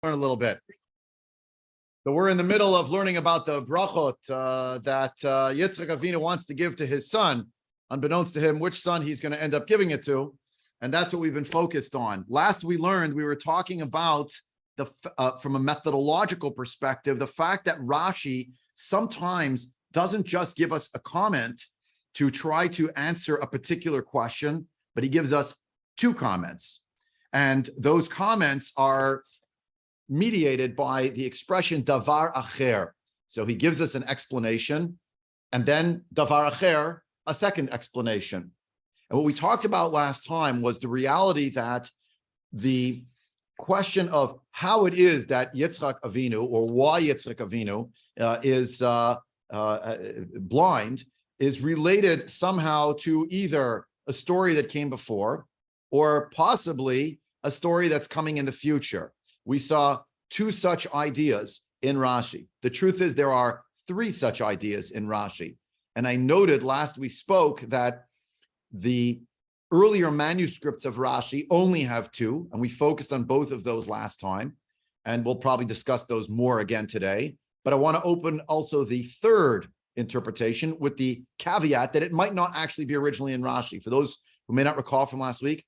learn a little bit. So we're in the middle of learning about the Brachot that Yitzchak Avinu wants to give to his son, unbeknownst to him which son he's going to end up giving it to. And that's what we've been focused on. Last we learned, we were talking about from a methodological perspective, the fact that Rashi sometimes doesn't just give us a comment to try to answer a particular question, but he gives us two comments. And those comments are mediated by the expression davar acher. So he gives us an explanation, and then davar acher, a second explanation. And what we talked about last time was the reality that the question of how it is that Yitzchak Avinu, or why Yitzchak Avinu is blind, is related somehow to either a story that came before or possibly a story that's coming in the future. We saw two such ideas in Rashi. The truth is there are three such ideas in Rashi. And I noted last we spoke that the earlier manuscripts of Rashi only have two, and we focused on both of those last time, and we'll probably discuss those more again today. But I want to open also the third interpretation with the caveat that it might not actually be originally in Rashi. For those who may not recall from last week,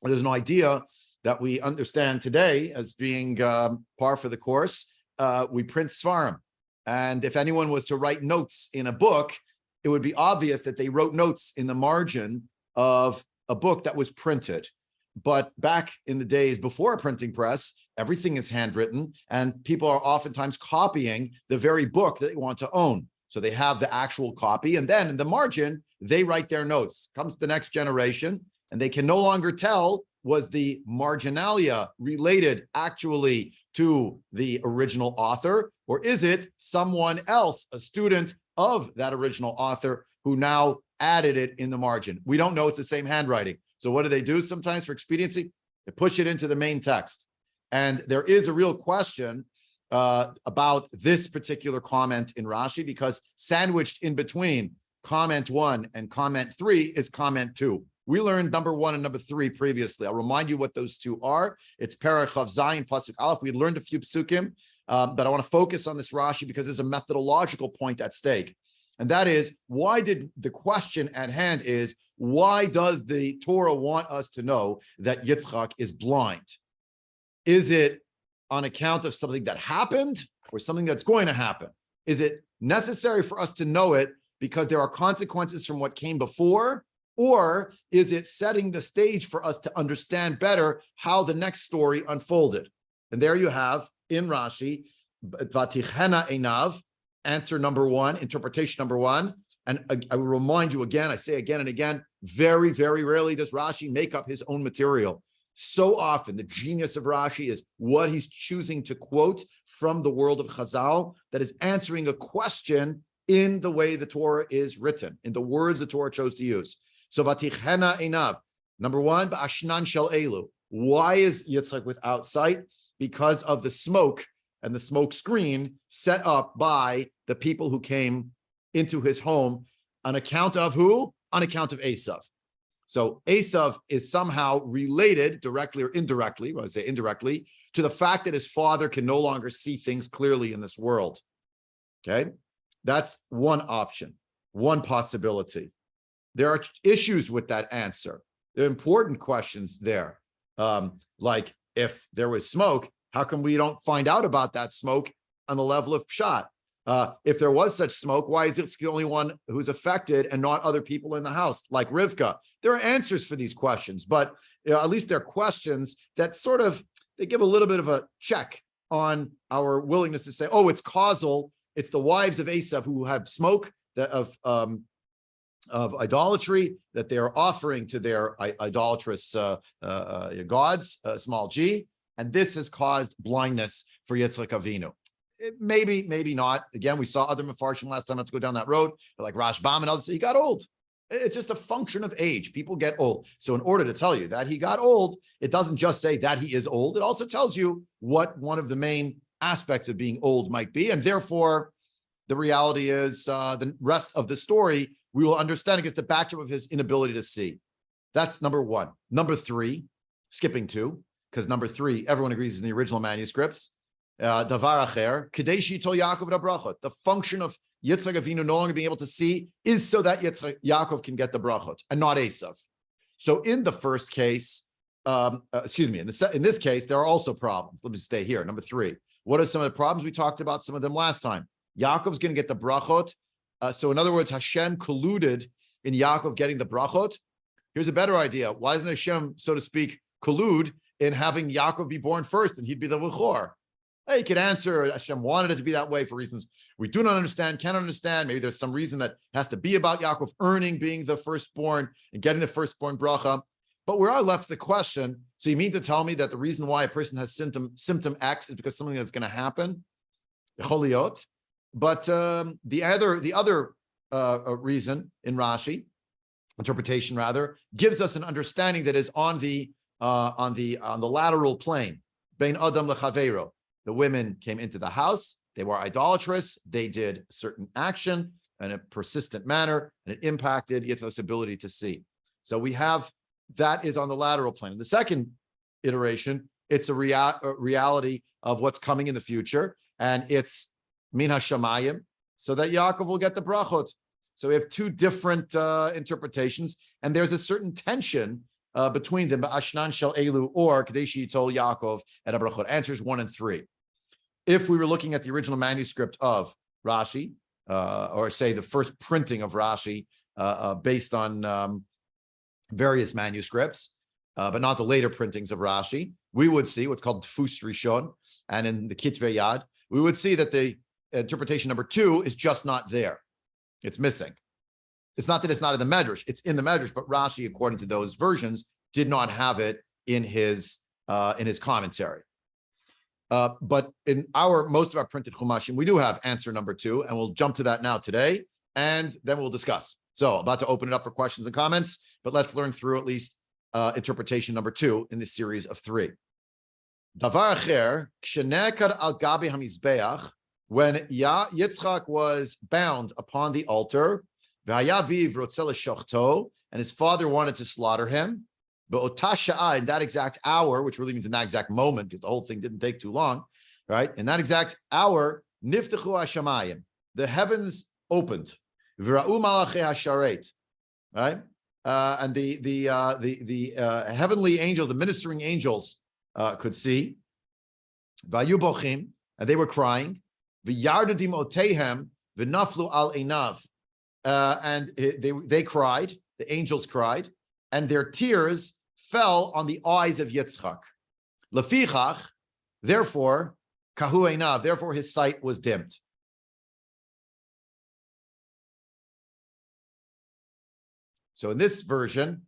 there's an idea that we understand today as being par for the course. We print Svarim. And if anyone was to write notes in a book, it would be obvious that they wrote notes in the margin of a book that was printed. But back in the days before a printing press, everything is handwritten, and people are oftentimes copying the very book that they want to own. So they have the actual copy, and then in the margin, they write their notes. Comes the next generation, and they can no longer tell, was the marginalia related actually to the original author, or is it someone else, a student of that original author, who now added it in the margin? We don't know. It's the same handwriting. So what do they do sometimes for expediency? They push it into the main text. And there is a real question about this particular comment in Rashi, because sandwiched in between comment 1 and comment 3 is comment 2. We learned number 1 and number 3 previously. I'll remind you what those two are. It's Perek Chav Zayin Pasuk Aleph. We learned a few psukim, but I want to focus on this Rashi because there's a methodological point at stake. And that is, why did the question at hand is, why does the Torah want us to know that Yitzchak is blind? Is it on account of something that happened or something that's going to happen? Is it necessary for us to know it because there are consequences from what came before? Or is it setting the stage for us to understand better how the next story unfolded? And there you have in Rashi, Vatichena Einav, answer number 1, interpretation number 1. And I will remind you again, I say again and again, very, very rarely does Rashi make up his own material. So often the genius of Rashi is what he's choosing to quote from the world of Chazal that is answering a question in the way the Torah is written, in the words the Torah chose to use. So Vatichena Einav, number 1, Ba'ashnan Shel Elu. Why is Yitzchak without sight? Because of the smoke and the smoke screen set up by the people who came into his home on account of who? On account of Esav. So Esav is somehow related, directly or indirectly, well, I say indirectly, to the fact that his father can no longer see things clearly in this world. Okay? That's one option, one possibility. There are issues with that answer. There are important questions there. Like if there was smoke, how come we don't find out about that smoke on the level of Pshat? If there was such smoke, why is it the only one who's affected and not other people in the house, like Rivka? There are answers for these questions, but at least they're questions that sort of, they give a little bit of a check on our willingness to say, oh, it's causal. It's the wives of Esav who have smoke of idolatry that they are offering to their idolatrous gods, small g, and this has caused blindness for Yitzchak Avinu. Maybe, maybe not. Again, we saw other Mefarshim last time not to go down that road, like Rashbam and others. He got old. It's just a function of age. People get old. So in order to tell you that he got old, it doesn't just say that he is old. It also tells you what one of the main aspects of being old might be. And therefore, the reality is the rest of the story, we will understand against the backdrop of his inability to see. That's number 1. Number 3, skipping 2, because number 3, everyone agrees in the original manuscripts. Davar acher, kadeshi tol Yaakov brachot. The function of Yitzchak Avinu no longer being able to see is so that Yaakov can get the brachot and not Esav. So in the first case, in this case, there are also problems. Let me stay here. Number 3. What are some of the problems? We talked about some of them last time. Yaakov's going to get the brachot. So in other words, Hashem colluded in Yaakov getting the brachot. Here's a better idea. Why doesn't Hashem, so to speak, collude in having Yaakov be born first and he'd be the V'chor? Hey, you could answer Hashem wanted it to be that way for reasons we do not understand, cannot understand. Maybe there's some reason that has to be about Yaakov earning being the firstborn and getting the firstborn bracha. But we are left the question, so you mean to tell me that the reason why a person has symptom X is because something that's going to happen? But the other reason in Rashi, interpretation rather, gives us an understanding that is on the lateral plane. Bein Adam lechaveiro. The women came into the house. They were idolatrous. They did a certain action in a persistent manner, and it impacted Yitzchak's ability to see. So we have that is on the lateral plane. In the second iteration, it's a reality of what's coming in the future, and it's min hashamayim, so that Yaakov will get the brachot. So we have 2 different interpretations, and there's a certain tension between them. Ashnan shel elu or kadeshi tol Yaakov and brachot. Answers 1 and 3. If we were looking at the original manuscript of Rashi, or say the first printing of Rashi, based on various manuscripts, but not the later printings of Rashi, we would see what's called Tfus Rishon, and in the Kitvei Yad, we would see that the interpretation number 2 is just not there. It's missing. It's not that it's not in the Medrash; it's in the Medrash, but Rashi, according to those versions, did not have it in his commentary. But in most of our printed Chumashim, we do have answer number 2, and we'll jump to that now today, and then we'll discuss. So, about to open it up for questions and comments, but let's learn through at least interpretation number 2 in this series of 3. Davar acher, kshenekar al gabi hamizbeach, when Yitzchak was bound upon the altar, v'hayaviv rotzel shochto, and his father wanted to slaughter him, but in that exact hour, which really means in that exact moment, because the whole thing didn't take too long, right? In that exact hour, niftechu hashamayim, the heavens opened, v'ra'u malachei hasharet, right? And the heavenly angels, the ministering angels, could see. V'ayu bochim, and they were crying. V'yardadim otehem v'naflu al einav, and they cried. The angels cried, and their tears fell on the eyes of Yitzchak. Lefichach, therefore, kahu einav, therefore his sight was dimmed. So in this version,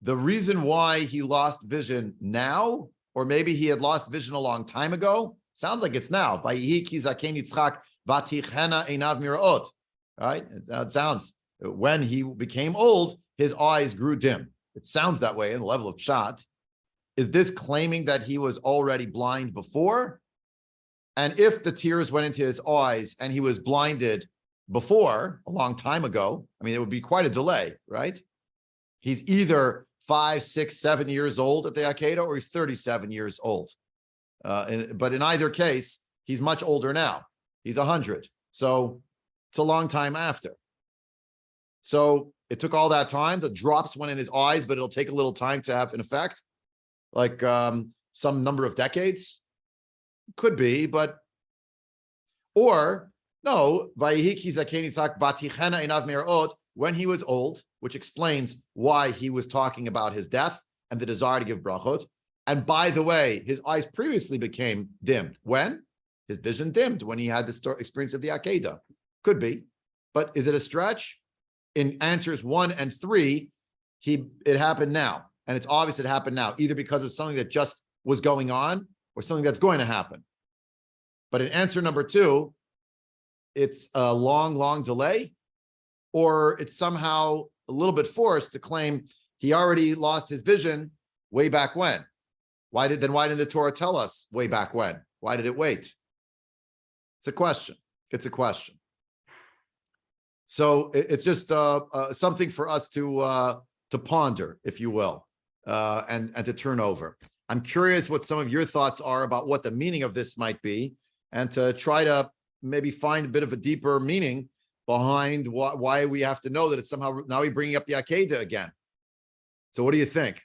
the reason why he lost vision now, or maybe he had lost vision a long time ago, sounds like it's now. Right? It sounds, when he became old, his eyes grew dim. It sounds that way in the level of pshat. Is this claiming that he was already blind before? And if the tears went into his eyes and he was blinded before, a long time ago, I mean, it would be quite a delay, right? He's either 5, 6, 7 years old at the Akedah, or he's 37 years old. But in either case, he's much older now. He's 100. So it's a long time after. So it took all that time. The drops went in his eyes, but it'll take a little time to have an effect, like some number of decades. Could be, but, or no, when he was old, which explains why he was talking about his death and the desire to give brachot. And by the way, his eyes previously became dimmed. When? His vision dimmed when he had the experience of the Akedah. Could be, but is it a stretch? In answers 1 and 3, it happened now. And it's obvious it happened now, either because of something that just was going on or something that's going to happen. But in answer number 2, it's a long, long delay, or it's somehow a little bit forced to claim he already lost his vision way back when. Why didn't the Torah tell us way back when? Why did it wait? It's a question. It's a question. So it's just something for us to ponder, if you will. and to turn over. I'm curious what some of your thoughts are about what the meaning of this might be, and to try to maybe find a bit of a deeper meaning behind why we have to know that it's somehow now we're bringing up the Akedah again. So what do you think?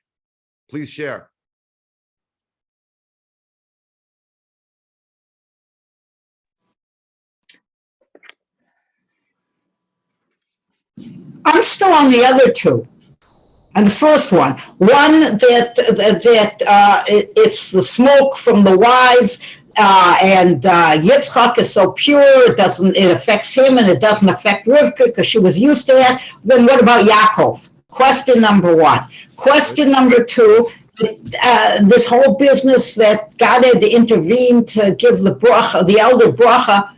Please share. I'm still on the other two. And the first one it's the smoke from the wives, and Yitzchak is so pure, it affects him and it doesn't affect Rivka because she was used to that. Then what about Yaakov? Question number one. Question number two, this whole business that God had to intervene to give the bracha, the elder bracha,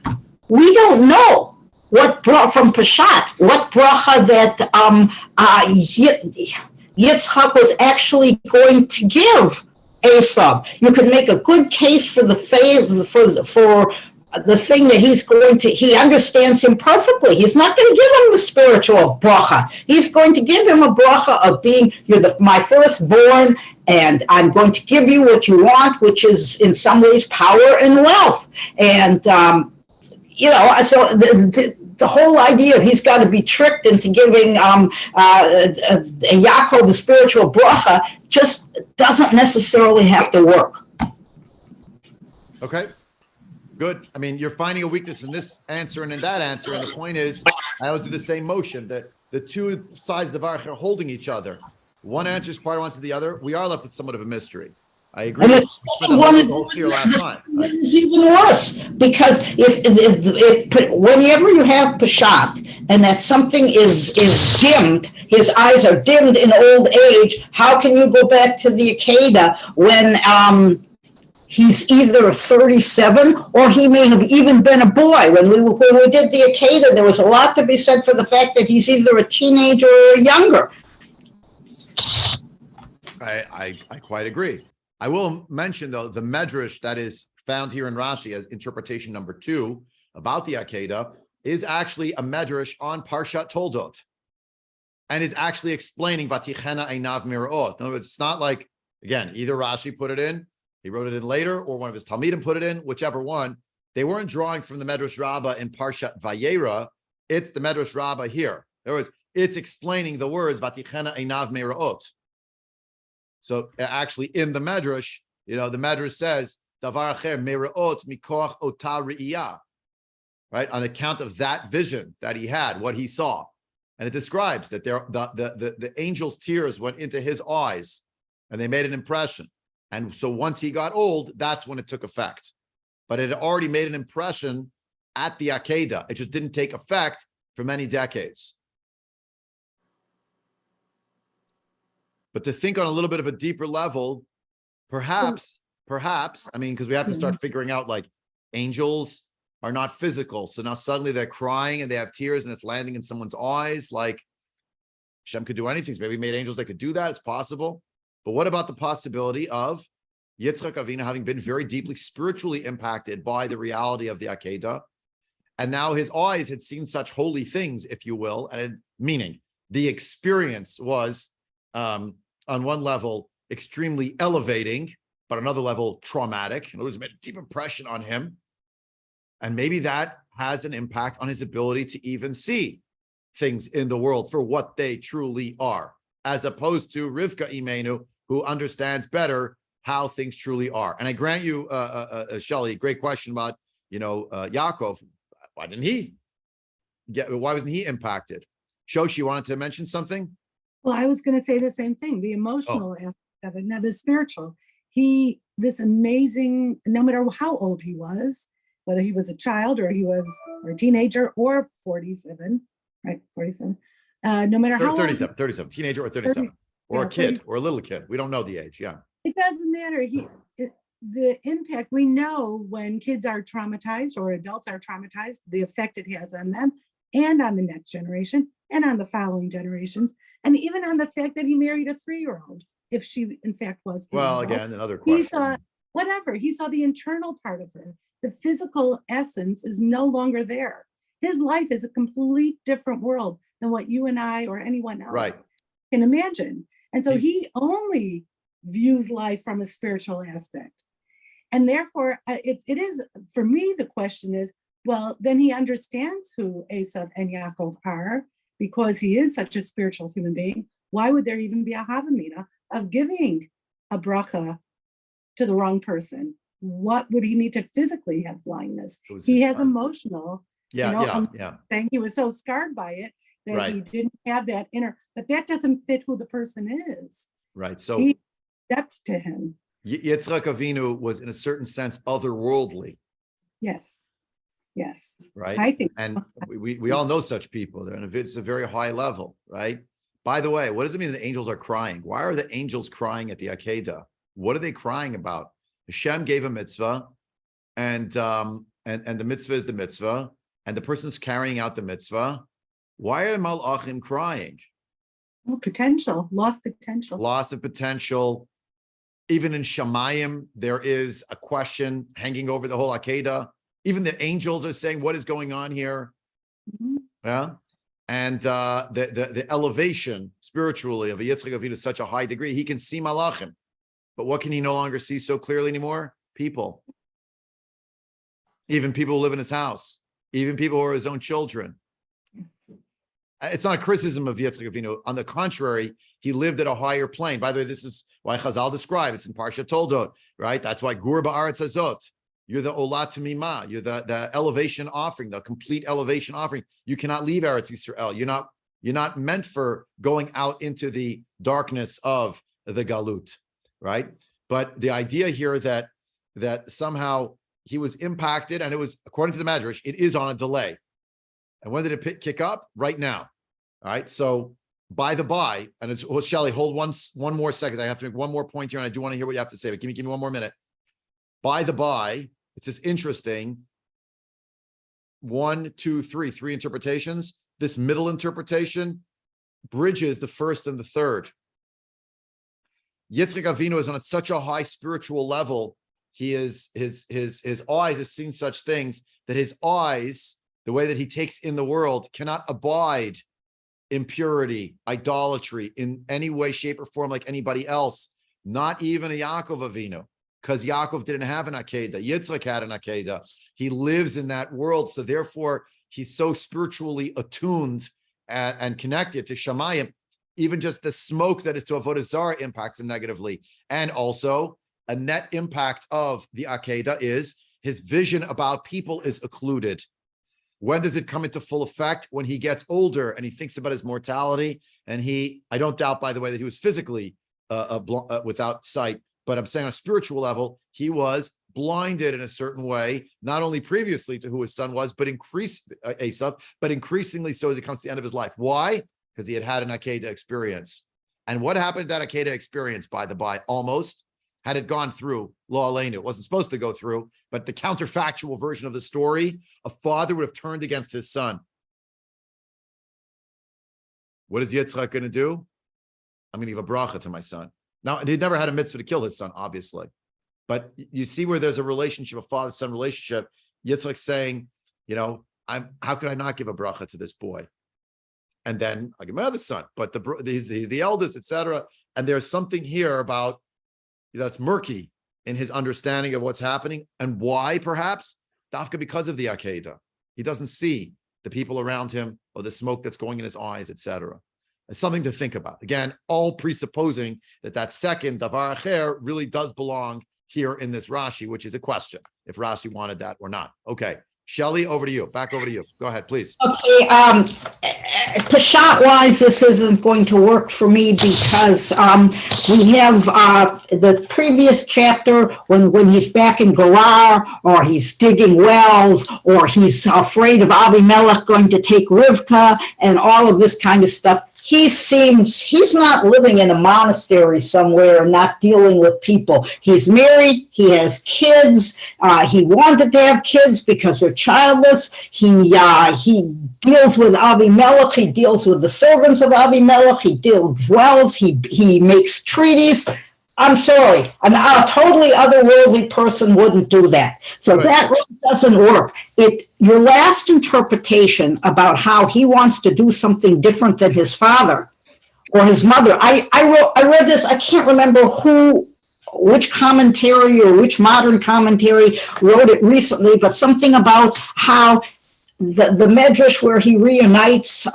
we don't know. What brought from Peshat? What bracha that Yitzchak was actually going to give Esav? You could make a good case for the thing that he's going to. He understands him perfectly. He's not going to give him the spiritual bracha. He's going to give him a bracha of being my firstborn, and I'm going to give you what you want, which is in some ways power and wealth. And so the whole idea of he's got to be tricked into giving Yaakov the spiritual bracha just doesn't necessarily have to work. Okay, good. I mean, you're finding a weakness in this answer and in that answer, and the point is, I will do the same motion, that the two sides of the varach are holding each other. One answers part, one to the other. We are left with somewhat of a mystery. I agree. And it's even worse, because if whenever you have Peshat and that something is dimmed, his eyes are dimmed in old age, how can you go back to the Akedah when he's either 37 or he may have even been a boy? When we did the Akedah, there was a lot to be said for the fact that he's either a teenager or younger. I quite agree. I will mention, though, the medrash that is found here in Rashi as interpretation number 2 about the Akedah is actually a medrash on Parshat Toldot, and is actually explaining Vatichena Einav Miraot. In other words, it's not like, again, either Rashi put it in, he wrote it in later, or one of his Talmidim put it in, whichever one. They weren't drawing from the Medrash Rabbah in Parshat Vayera. It's the Medrash Rabbah here. In other words, it's explaining the words Vatichena Einav Miraot. So actually in the Medrash, the Medrash says, Davar acher meraot mikoach ota re'iyah, right? On account of that vision that he had, what he saw. And it describes that the angel's tears went into his eyes and they made an impression. And so once he got old, that's when it took effect. But it had already made an impression at the Akedah. It just didn't take effect for many decades. But to think on a little bit of a deeper level, perhaps, I mean, because we have to start figuring out, like, angels are not physical. So now suddenly they're crying and they have tears and it's landing in someone's eyes. Like, Hashem could do anything. So maybe he made angels that could do that. It's possible. But what about the possibility of Yitzchak Avinu having been very deeply spiritually impacted by the reality of the Akedah? And now his eyes had seen such holy things, if you will, and meaning the experience was, on one level, extremely elevating, but another level, traumatic. In other words, it made a deep impression on him. And maybe that has an impact on his ability to even see things in the world for what they truly are, as opposed to Rivka Imenu, who understands better how things truly are. And I grant you, Shelley, great question about, Yaakov. Why wasn't he impacted? Shoshi, wanted to mention something? Well, I was going to say the same thing, the emotional aspect of it. Now, the spiritual, this amazing, no matter how old he was, whether he was a child or he was a teenager or 47, right? 47. No matter how 37, teenager or 37, or a kid 30, or a little kid. We don't know the age. Yeah. It doesn't matter. The impact, we know when kids are traumatized or adults are traumatized, the effect it has on them and on the next generation and on the following generations, and even on the fact that he married a 3-year-old, if she in fact was. Well, again, another question. He saw the internal part of her. The physical essence is no longer there. His life is a complete different world than what you and I or anyone else can imagine. And so he only views life from a spiritual aspect. And therefore, it is, for me, the question is, well, then he understands who Esav and Yaakov are because he is such a spiritual human being. Why would there even be a havamina of giving a bracha to the wrong person? What would he need to physically have blindness? He has emotional, saying he was so scarred by it that he didn't have that inner, but that doesn't fit who the person is. Right. So he steps to him. Yitzchak Avinu was, in a certain sense, otherworldly. Yes. Yes. Right. I think, and we all know such people. And it's a very high level, right? By the way, what does it mean that angels are crying? Why are the angels crying at the Akedah? What are they crying about? Hashem gave a mitzvah, and the mitzvah is the mitzvah, and the person's carrying out the mitzvah. Why are malachim crying? Well, potential, lost potential. Loss of potential. Even in Shamayim, there is a question hanging over the whole Akedah. Even the angels are saying, what is going on here? Mm-hmm. Yeah. And the elevation spiritually of a Yitzchak Avinu to such a high degree, he can see malachim. But what can he no longer see so clearly anymore? People. Even people who live in his house. Even people who are his own children. Yes. It's not a criticism of Yitzchak Avinu. On the contrary, he lived at a higher plane. By the way, this is why Chazal describe it's in Parsha Toldot, right? That's why Gur Ba'aretz Hazot. You're the Olat Mimah. You're the elevation offering, the complete elevation offering. You cannot leave Eretz Yisrael. You're not meant for going out into the darkness of the Galut, right? But the idea here that somehow he was impacted, and it was, according to the Medrash, it is on a delay. And when did it kick up? Right now. All right. So by the by, and it's, well, Shelley, hold one more second. I have to make one more point here, and I do want to hear what you have to say, but give me one more minute. By the by, it's just interesting. 1, 2, 3 interpretations. This middle interpretation bridges the first and the third. Yitzchak Avinu is on such a high spiritual level. He is his eyes have seen such things that his eyes, the way that he takes in the world, cannot abide impurity, idolatry in any way, shape, or form like anybody else. Not even a Yaakov Avinu. Because Yaakov didn't have an Akedah. Yitzchak had an Akedah. He lives in that world. So therefore, he's so spiritually attuned and connected to Shamayim. Even just the smoke that is to Avodah Zarah impacts him negatively. And also, a net impact of the Akedah is his vision about people is occluded. When does it come into full effect? When he gets older and he thinks about his mortality. And I don't doubt, by the way, that he was physically without sight. But I'm saying on a spiritual level, he was blinded in a certain way, not only previously to who his son was, but increasingly so as it comes to the end of his life. Why? Because he had an Akedah experience. And what happened to that Akedah experience, by the by? Almost, had it gone through, Lo Aleinu, it wasn't supposed to go through, but the counterfactual version of the story, a father would have turned against his son. What is Yitzchak going to do? I'm going to give a bracha to my son. Now, he'd never had a mitzvah to kill his son, obviously. But you see where there's a relationship, a father-son relationship. Yitzchak saying, how could I not give a bracha to this boy? And then I give my other son, but he's the eldest, etc. And there's something here about that's murky in his understanding of what's happening and why, perhaps, dafka because of the Akedah. He doesn't see the people around him or the smoke that's going in his eyes, etc. It's something to think about. Again, all presupposing that second davar acher really does belong here in this Rashi, which is a question, if Rashi wanted that or not. Okay. Shelley, over to you. Back over to you. Go ahead, please. Okay. Peshat-wise, this isn't going to work for me because we have the previous chapter when he's back in Gerar, or he's digging wells, or he's afraid of Abimelech going to take Rivka, and all of this kind of stuff. He's not living in a monastery somewhere and not dealing with people. He's married, he has kids, he wanted to have kids because they're childless. He deals with Abimelech, he deals with the servants of Abimelech, he digs wells, he makes treaties. I'm sorry, a totally otherworldly person wouldn't do that. So right. That really doesn't work. Your last interpretation about how he wants to do something different than his father, or his mother. I read this. I can't remember which commentary or which modern commentary wrote it recently, but something about how the medrash where he reunites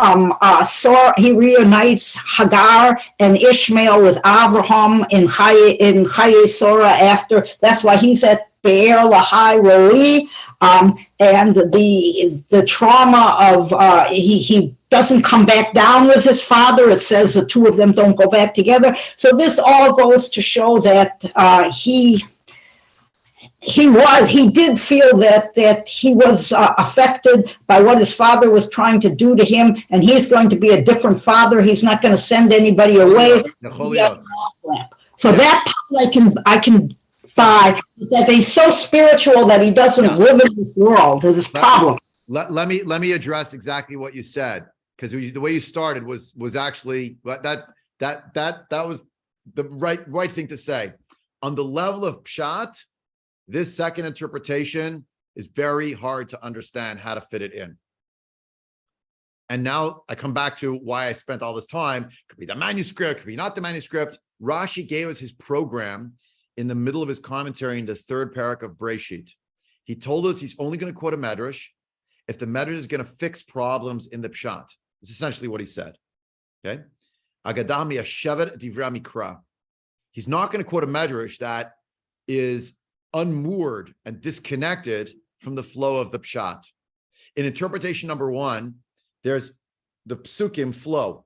Hagar and Ishmael with Avraham in Chaye Sora after. That's why he's at Be'er Lahai Roi, and the trauma of he doesn't come back down with his father. It says the two of them don't go back together. So this all goes to show that he did feel that he was affected by what his father was trying to do to him, and he's going to be a different father. He's not going to send anybody away. So that part I can buy, that he's so spiritual that he doesn't live in this world. Is this problem? Let me address exactly what you said, because the way you started was actually that was the right thing to say. On the level of pshat, this second interpretation is very hard to understand how to fit it in. And now I come back to why I spent all this time. Could be the manuscript, could be not the manuscript. Rashi gave us his program in the middle of his commentary in the third parak of Breisheet. He told us he's only going to quote a medrash if the medrash is going to fix problems in the pshat. It's essentially what he said. Okay? Agadami Ashevet Divrei Mikra. He's not going to quote a medrash that is unmoored and disconnected from the flow of the pshat. In interpretation number one, there's the psukim flow.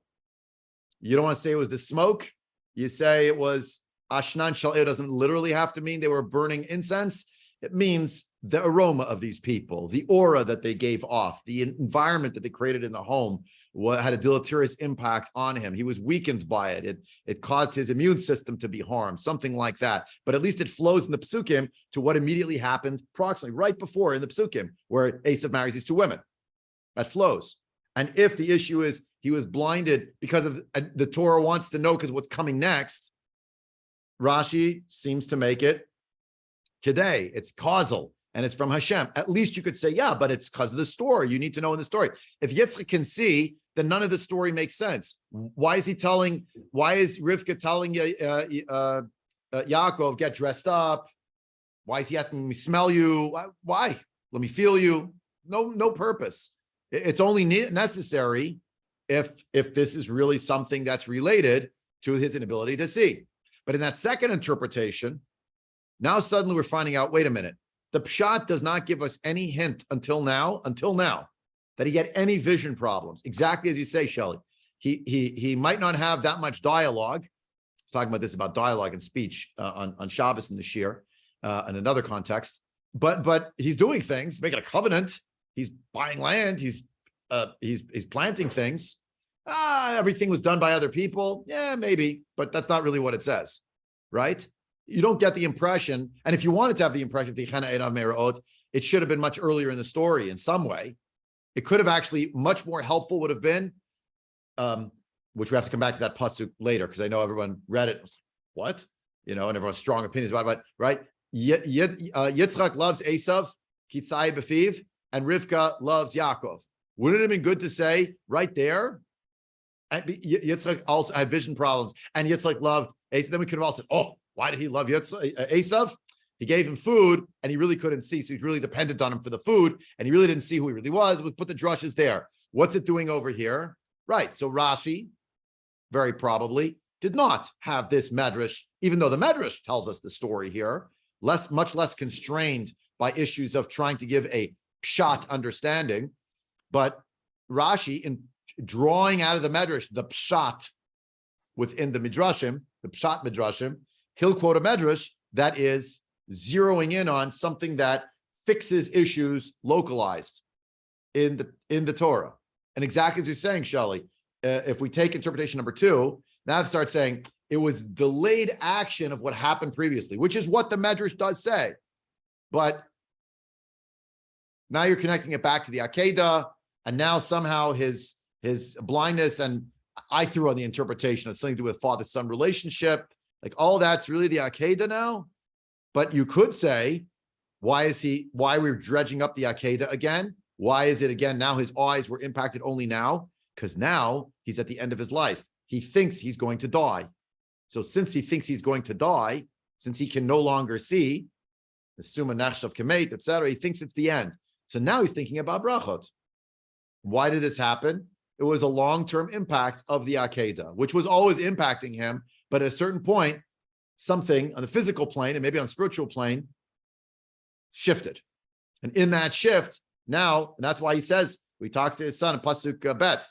You don't want to say it was the smoke. You say it was ashnan shal. It doesn't literally have to mean they were burning incense. It means the aroma of these people, the aura that they gave off, the environment that they created in the home had a deleterious impact on him. He was weakened by it. It caused his immune system to be harmed, something like that. But at least it flows in the psukim to what immediately happened approximately right before in the psukim, where Esav marries these two women. That flows. And if the issue is he was blinded because of the Torah wants to know because what's coming next, Rashi seems to make it today. It's causal and it's from Hashem. At least you could say, yeah, but it's because of the story. You need to know in the story. If Yitzchak can see, then none of the story makes sense. Why is Rivka telling Yaakov, get dressed up? Why is he asking me, smell you? Why? Let me feel you. No purpose. It's only necessary if this is really something that's related to his inability to see. But in that second interpretation, now suddenly we're finding out, wait a minute, the pshat does not give us any hint until now, that he had any vision problems. Exactly as you say, Shelley. He might not have that much dialogue. I was talking about this about dialogue and speech on Shabbos in the Shir, in another context. But he's doing things, making a covenant. He's buying land. He's planting things. Everything was done by other people. Yeah, maybe, but that's not really what it says, right? You don't get the impression. And if you wanted to have the impression of Tichana Einav Me'ra'ot, it should have been much earlier in the story in some way. It could have actually much more helpful would have been, which we have to come back to that pasuk later because I know everyone read it. What? And everyone's strong opinions about it, right? Yitzchak loves Esav, Kitzai Befiv, and Rivka loves Yaakov. Wouldn't it have been good to say right there? Yitzchak also had vision problems, and Yitzchak loved Esav. Then we could have also said, oh, why did he love Esav? He gave him food, and he really couldn't see, so he's really dependent on him for the food, and he really didn't see who he really was. We put the drushes there. What's it doing over here? Right, so Rashi, very probably, did not have this medrash, even though the medrash tells us the story here, much less constrained by issues of trying to give a pshat understanding. But Rashi, in drawing out of the medrash the pshat within the midrashim, the pshat midrashim, he'll quote a medrash that is zeroing in on something that fixes issues localized in the Torah. And exactly as you're saying, Shelley, if we take interpretation number two, now it starts saying it was delayed action of what happened previously, which is what the medrash does say. But now you're connecting it back to the Akedah, and now somehow his blindness, and I threw on the interpretation of something to do with father-son relationship, like all that's really the Akedah now. But you could say, why we're dredging up the Akedah again? Why is it again now his eyes were impacted only now? Because now he's at the end of his life. he thinks he's going to die. So since he thinks he's going to die, since he can no longer see, assume a nachshav kemet, etc., he thinks it's the end. So now he's thinking about brachot. Why did this happen? It was a long-term impact of the Akedah, which was always impacting him. But at a certain point, something on the physical plane and maybe on the spiritual plane shifted. And in that shift, now, and that's why he says, he talks to his son in Pasuk Bet,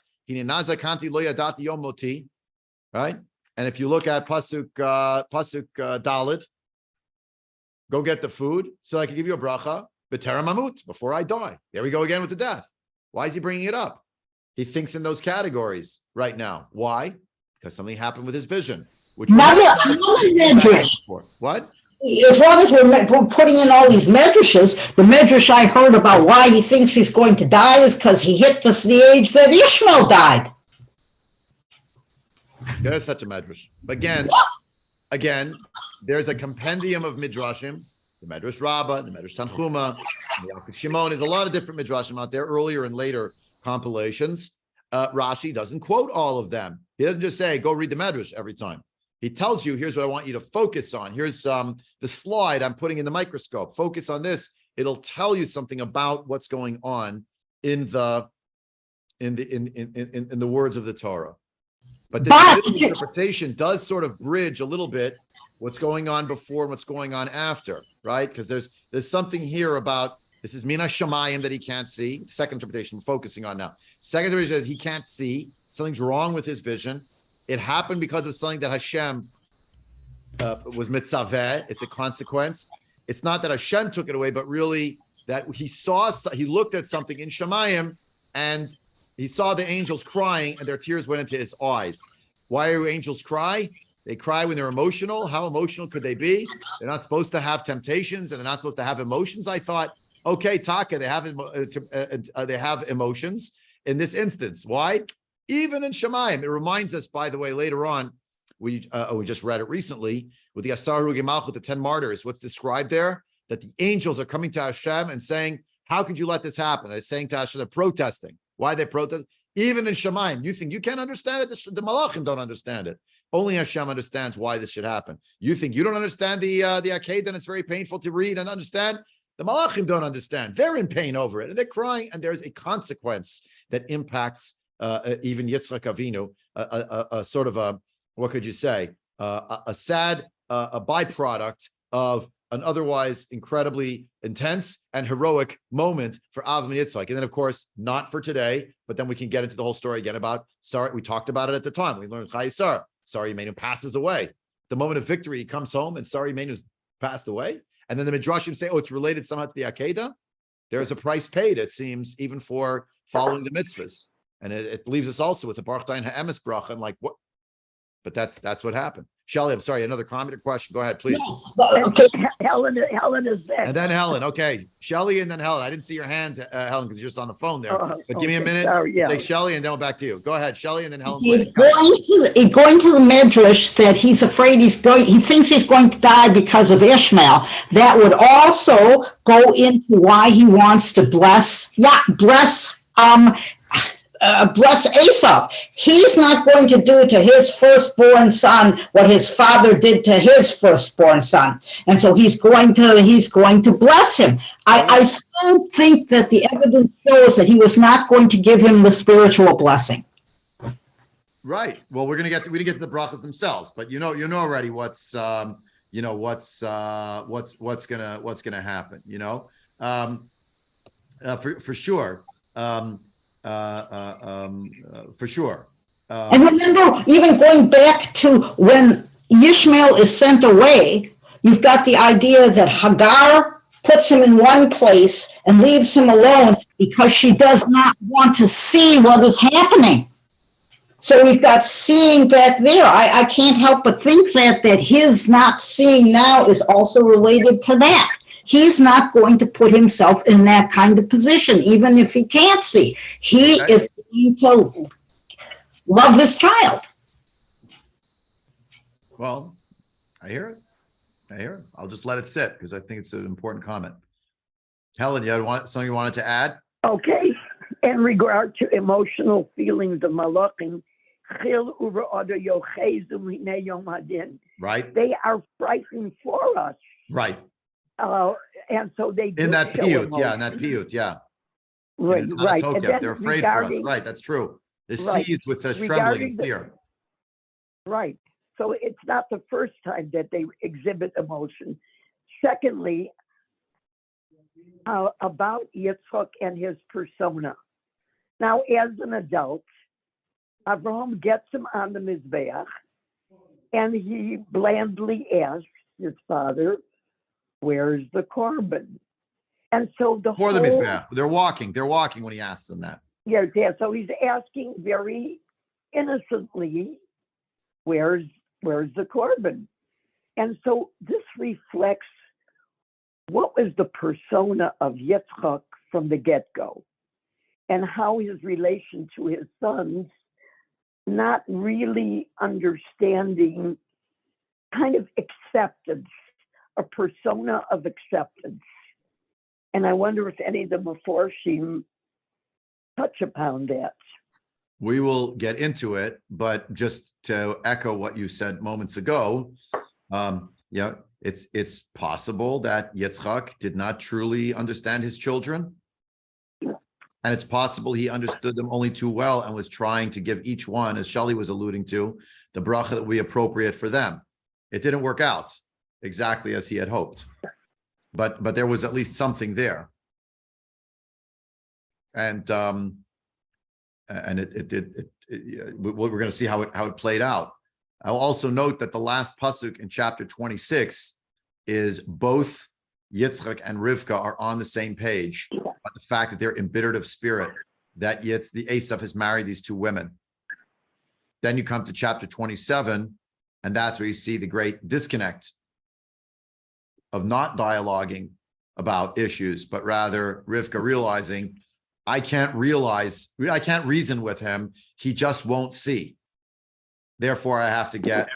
right? And if you look at Pasuk Dalet, go get the food so I can give you a bracha, b'terem amut, before I die. There we go again with the death. Why is he bringing it up? He thinks in those categories right now. Why? Because something happened with his vision. Which Another medrash. What? As long as we're putting in all these medrashes, the medrash I heard about why he thinks he's going to die is because he hit the age that Ishmael died. There's such a medrash. Again, there's a compendium of midrashim, the Medrash Rabbah, the Medrash Tanchuma, the Yaakov Shimon. There's a lot of different midrashim out there, earlier and later compilations. Rashi doesn't quote all of them. He doesn't just say, go read the medrash every time. He tells you, here's what I want you to focus on. Here's the slide I'm putting in the microscope. Focus on this. It'll tell you something about what's going on in the words of the Torah. But this interpretation does sort of bridge a little bit what's going on before and what's going on after, right? Because there's something here about, this is Mina Shamayim that he can't see. Second interpretation we're focusing on now. Second interpretation is he can't see. Something's wrong with his vision. It happened because of something that Hashem was mitzaveh. It's a consequence. It's not that Hashem took it away, but really that he looked at something in Shamayim and he saw the angels crying and their tears went into his eyes. Why do angels cry? They cry when they're emotional. How emotional could they be? They're not supposed to have temptations and they're not supposed to have emotions. I thought, okay, Taka, they have emotions in this instance. Why? Even in Shemayim, it reminds us, by the way, later on, we just read it recently with the Asar Hurugei Malchut, the 10 martyrs. What's described there? That the angels are coming to Hashem and saying, how could you let this happen? They're saying to Hashem, they're protesting. Why they protest? Even in Shemayim, you think you can't understand it? The Malachim don't understand it. Only Hashem understands why this should happen. You think you don't understand the Akedah, and it's very painful to read and understand? The Malachim don't understand. They're in pain over it, and they're crying, and there's a consequence that impacts even Yitzchak Avinu, a sort of a, what could you say, a sad a byproduct of an otherwise incredibly intense and heroic moment for Avram and Yitzchak. And then, of course, not for today, but then we can get into the whole story again about Sarah. We talked about it at the time. We learned Chai Sarah. Sarah Imenu passes away. The moment of victory, he comes home and Sarah Imenu's passed away. And then the Midrashim say, oh, it's related somehow to the Akedah. There's a price paid, it seems, even for following the mitzvahs. And it leaves us also with the Baruch Dayan Ha'emes bracha. And like, what? But that's what happened. Shelley, I'm sorry, another comment or question? Go ahead, please. Yes. Okay. Helen is back. And then Helen. Okay, Shelley and then Helen. I didn't see your hand, Helen, because you're just on the phone there. But give me a minute. Sorry, yeah. Take Shelley and then we'll back to you. Go ahead, Shelley, and then Helen. Going to the Midrash that he's afraid he thinks he's going to die because of Ishmael. That would also go into why he wants to bless Esau. He's not going to do to his firstborn son what his father did to his firstborn son, and so he's going to bless him. I still think that the evidence shows that he was not going to give him the spiritual blessing. Right. Well, we get to the brachas themselves, but you know already what's gonna happen. For sure. For sure. And remember, even going back to when Ishmael is sent away, you've got the idea that Hagar puts him in one place and leaves him alone because she does not want to see what is happening. So we've got seeing back there. I can't help but think that his not seeing now is also related to that. He's not going to put himself in that kind of position, even if he can't see. He is going to love this child. Well, I hear it. I'll just let it sit because I think it's an important comment. Helen, you had something you wanted to add? Okay. In regard to emotional feelings of Malachim, Chil Uber Odo Yochezu Mine Yom Hadin. right? They are frightened for us. Right. And so they do In that show piyut, yeah, in emotion. that piyut, yeah. Right, right. And then They're afraid for us, regarding, right? That's true. They're right. seized with the trembling Regarding and the- fear. right. So it's not the first time that they exhibit emotion. Secondly, about Yitzchak and his persona. Now, as an adult, Avraham gets him on the Mizbeach, and he blandly asks his father, "Where's the korban?" And so the For whole, the Mizbeach, they're walking when he asks them that. yeah. So he's asking very innocently, "Where's the korban?" And so this reflects what was the persona of Yitzchak from the get-go, and how his relation to his sons, not really understanding kind of acceptance, a persona of acceptance. And I wonder if any of the Meforshim touch upon that. We will get into it, but just to echo what you said moments ago, yeah, it's possible that Yitzchak did not truly understand his children. And it's possible he understood them only too well and was trying to give each one, as Shelley was alluding to, the bracha that would be appropriate for them. It didn't work out exactly as he had hoped, but there was at least something there. And we're going to see how it played out. I'll also note that the last pasuk in chapter 26 is both Yitzchak and Rivka are on the same page, but the fact that they're embittered of spirit, that the Esav has married these two women. Then you come to chapter 27, and that's where you see the great disconnect of not dialoguing about issues, but rather Rivka realizing, I can't reason with him. He just won't see. Therefore, I have to get,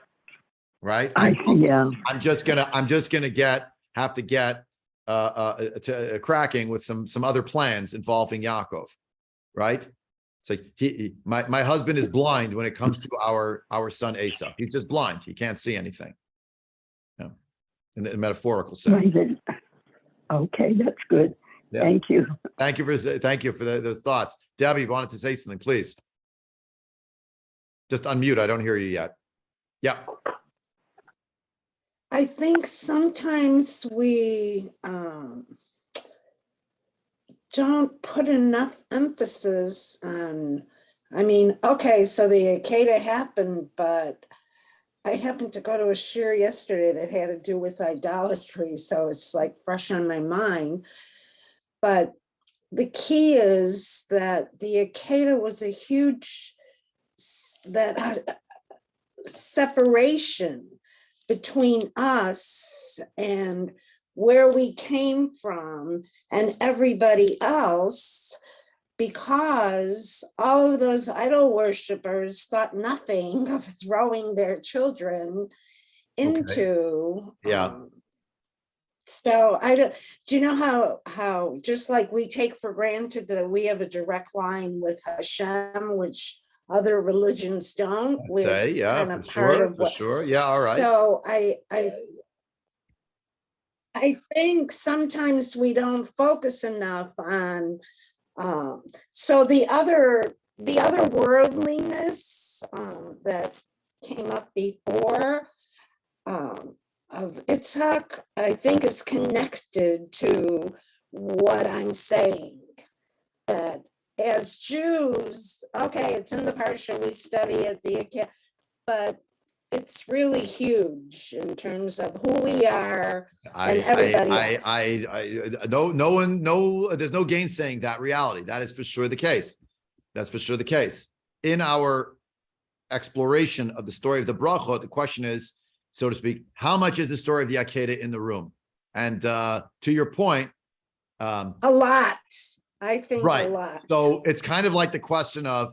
right? Yeah. I'm just gonna have to get cracking with some other plans involving Yaakov, right? It's like my husband is blind when it comes to our son Esau. He's just blind. He can't see anything. Yeah. In the metaphorical sense. Okay, that's good. Yeah. Thank you. Thank you for those thoughts. Debbie, you wanted to say something, please. Just unmute. I don't hear you yet. Yeah. I think sometimes we don't put enough emphasis on, okay, so the Akeda happened, but I happened to go to a shir yesterday that had to do with idolatry, so it's like fresh on my mind. But the key is that the Akeda was a huge separation between us and where we came from and everybody else, because all of those idol worshipers thought nothing of throwing their children into so do you know how just like we take for granted that we have a direct line with Hashem, which other religions don't, it's kind of part of what, yeah, all right. So I think sometimes we don't focus enough on so the other worldliness that came up before of Itzhak, I think is connected to what I'm saying, that as Jews, okay, it's in the parsha, we study at the, but it's really huge in terms of who we are and everybody else. There's no gainsaying that reality. That is for sure the case. That's for sure the case. In our exploration of the story of the Brachot, the question is, so to speak, how much is the story of the Akeda in the room? And to your point, a lot. I think right. A lot. So it's kind of like the question of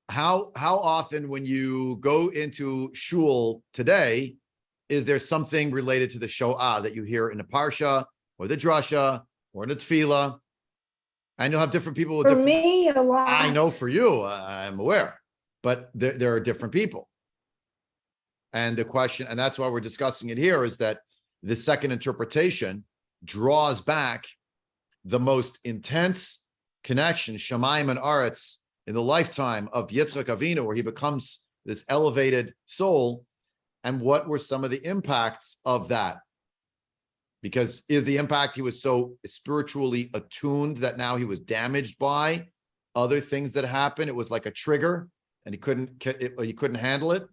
how often when you go into shul today, is there something related to the Shoah that you hear in the Parsha or the Drasha or in the Tefillah? And you'll have different people with For me, a lot. I know for you, I'm aware. but there are different people. And the question, and that's why we're discussing it here, is that the second interpretation draws back the most intense connection, Shamayim and Aretz, in the lifetime of Yitzchak Avinu, where he becomes this elevated soul. And what were some of the impacts of that? Because is the impact he was so spiritually attuned that now he was damaged by other things that happened? It was like a trigger, and he couldn't handle it.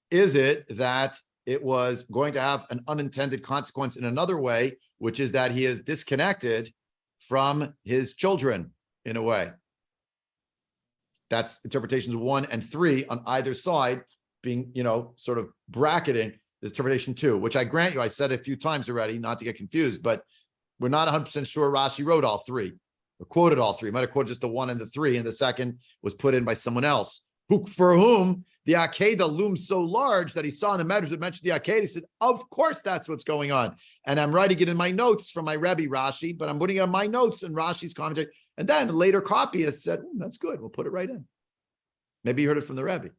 Is it that it was going to have an unintended consequence in another way, which is that he is disconnected from his children in a way? That's interpretations 1 and 3 on either side, being, sort of bracketing this interpretation 2, which I grant you, I said a few times already, not to get confused, but we're not 100% sure Rashi wrote all 3 or quoted all 3. Might have quoted just the 1 and the 3, and the second was put in by someone else for whom the Akedah looms so large that he saw in the Medrash that mentioned the Akedah. He said, of course, that's what's going on. And I'm writing it in my notes from my Rebbe Rashi, but I'm putting it on my notes and Rashi's commentary. And then a later copyist said, that's good. We'll put it right in. Maybe you heard it from the Rebbe.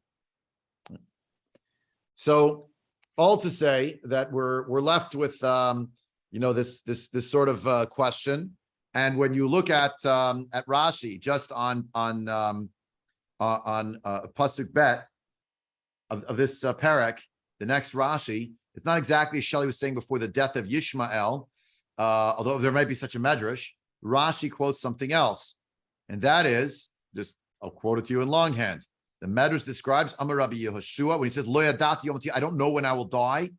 So all to say that we're left with, this sort of question. And when you look at Rashi, just on Pasuk Bet of this parak, the next Rashi, it's not exactly as Shelley was saying before the death of Yishmael, although there might be such a medrash. Rashi quotes something else, and that is, I'll quote it to you in longhand. The medrash describes Amar Rabbi Yehoshua when he says, Lo yadati yom I don't know when I will die.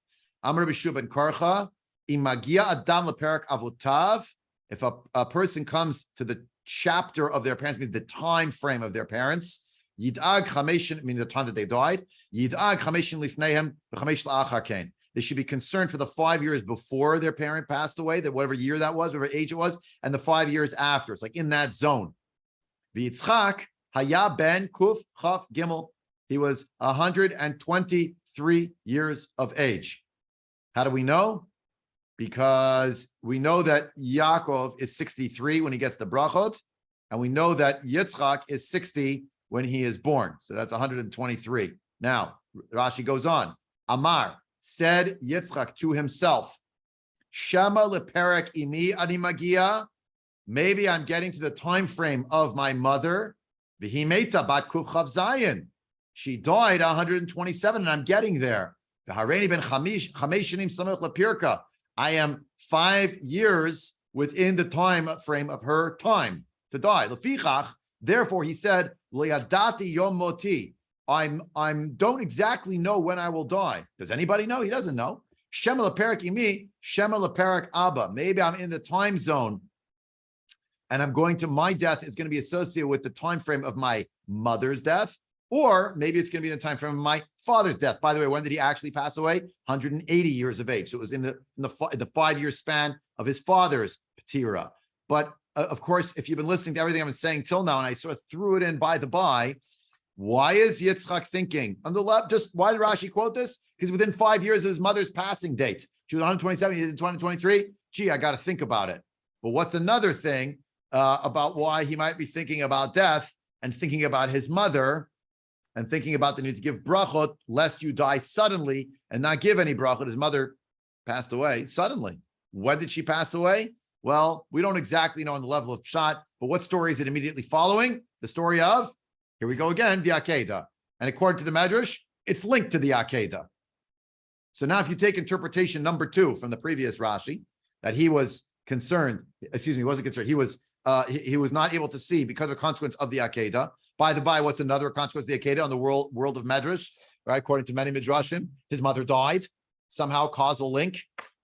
Amar Rabbi Shua ben Karcha, Imagia adam leperak avotav. If a person comes to the chapter of their parents, means the time frame of their parents, Yid'ag chameshin, meaning the time that they died, Yid'ag chameshin lifneihem v'chamesh la'achar kain. They should be concerned for the 5 years before their parent passed away, that whatever year that was, whatever age it was, and the 5 years after. It's like in that zone. V'yitzchak haya ben kuf chaf gimel. He was 123 years of age. How do we know? Because we know that Yaakov is 63 when he gets the Brachot, and we know that Yitzchak is 60 when he is born. So that's 123. Now, Rashi goes on. Amar, said Yitzchak to himself, Shema leperek imi ani magia. Maybe I'm getting to the time frame of my mother. V'himeta bat kuf chav zayin. She died 127, and I'm getting there. V'hareini ben chamesh shanim samech lepirka. I am 5 years within the time frame of her time to die. Lefichach, therefore, he said, Lo yadati yom moti. I don't exactly know when I will die. Does anybody know? He doesn't know. Shema leperak imi, shema leperak abba. Maybe I'm in the time zone, and my death is going to be associated with the time frame of my mother's death, or maybe it's going to be in the time frame of my father's death. By the way, when did he actually pass away? 180 years of age. So it was in the 5 year span of his father's patira. But of course, if you've been listening to everything I've been saying till now, and I sort of threw it in by the by, why is Yitzchak thinking on the left? Just why did Rashi quote this? Because within 5 years of his mother's passing date, she was 127, he was 123. Gee, I got to think about it. But what's another thing about why he might be thinking about death and thinking about his mother and thinking about the need to give brachot, lest you die suddenly and not give any brachot? His mother passed away suddenly. When did she pass away? Well, we don't exactly know on the level of Pshat, but what story is it immediately following? The story of, here we go again, the Akedah. And according to the Medrash, it's linked to the Akedah. So now if you take interpretation number 2 from the previous Rashi, that he was concerned, he wasn't concerned, he was not able to see because of consequence of the Akedah. By the by, what's another consequence of the Akedah on the world of Medrash? Right, according to many Midrashim, his mother died, somehow causal link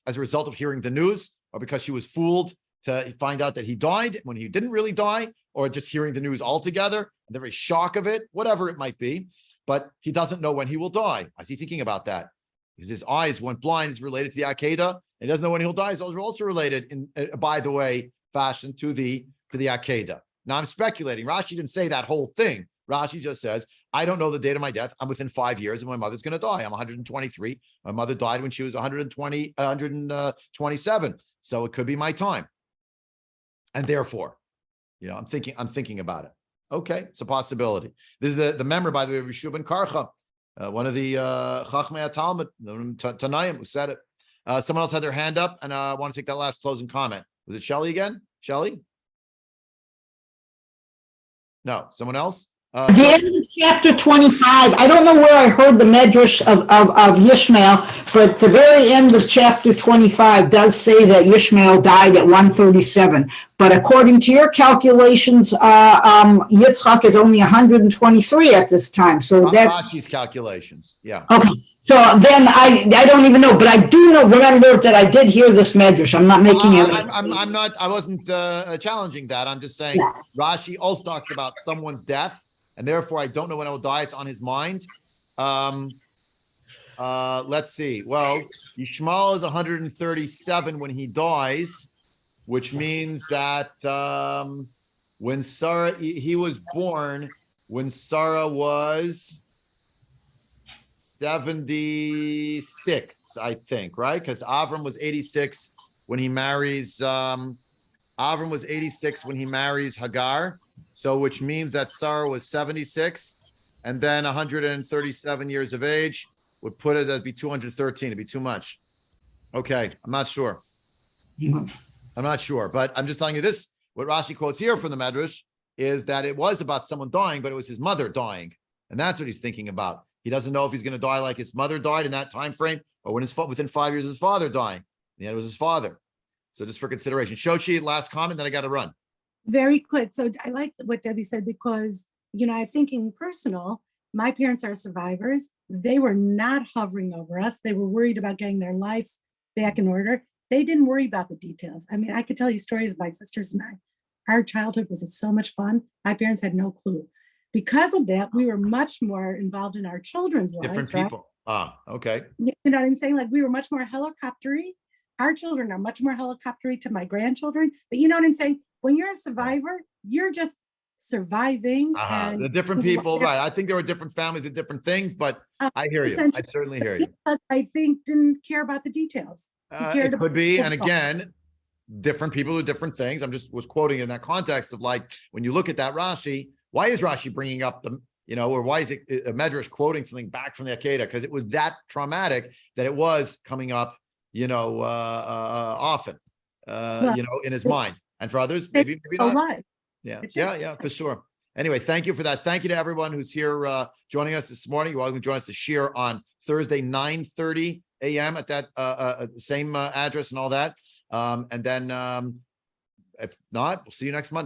as a result of hearing the news, or because she was fooled to find out that he died when he didn't really die, or just hearing the news altogether, and the very shock of it, whatever it might be. But he doesn't know when he will die. Why is he thinking about that? Because his eyes went blind is related to the Akedah, and he doesn't know when he'll die. Those are also related, in by the way, fashion to the Akedah. Now I'm speculating. Rashi didn't say that whole thing. Rashi just says, I don't know the date of my death. I'm within 5 years and my mother's going to die. I'm 123. My mother died when she was 127. So it could be my time. And therefore, I'm thinking about it. Okay, it's a possibility. This is the member, by the way, of Rishu ben Karcha, one of the Chachmei Talmud, Tanaim, who said it. Someone else had their hand up, and I want to take that last closing comment. Was it Shelley again? Shelley? No, someone else? The end of chapter 25, I don't know where I heard the medrash of Yishmael, but the very end of chapter 25 does say that Yishmael died at 137. But according to your calculations, Yitzchak is only 123 at this time. So that Rashi's calculations, yeah. okay. So then I don't even know, but I do know. Remember that I did hear this medrash. I'm not making it. I'm not. I wasn't challenging that. I'm just saying Rashi also talks about someone's death, and therefore I don't know when I will die. It's on his mind. Let's see. Well, Yishmael is 137 when he dies, which means that when Sarah he was born when Sarah was 76, I think, right? Because Avram was 86 when he marries. Avram was 86 when he marries Hagar, so which means that Sarah was 76, and then 137 years of age would put it at be 213. It'd be too much. Okay, I'm not sure. I'm not sure, but I'm just telling you this. What Rashi quotes here from the Medrash is that it was about someone dying, but it was his mother dying, and that's what he's thinking about. He doesn't know if he's going to die like his mother died in that time frame, or when within 5 years his father dying. Yeah, it was his father. So just for consideration. Shochi, last comment, then I got to run. Very quick. So I like what Debbie said because, I'm thinking personal. My parents are survivors. They were not hovering over us. They were worried about getting their lives back in order. They didn't worry about the details. I mean, I could tell you stories of my sisters and I. Our childhood was so much fun. My parents had no clue. Because of that, we were much more involved in our children's Different lives. people. Right? Okay. You know what I'm saying? Like we were much more helicoptery. Our children are much more helicoptery to my grandchildren. But you know what I'm saying? When you're a survivor, you're just surviving. And the different people, right? I think there were different families and different things, but I hear you. I certainly hear you. I think didn't care about the details. It could be, and again, different people do different things. I'm just was quoting in that context of like when you look at that Rashi. Why is Rashi bringing up the, or why is it a Medrash quoting something back from the Akedah? Because it was that traumatic that it was coming up, often, in his mind. And for others, maybe not. Yeah, for sure. Anyway, thank you for that. Thank you to everyone who's here joining us this morning. You're welcome to join us to share on Thursday, 9:30 a.m. at that same address and all that. And then if not, we'll see you next Monday.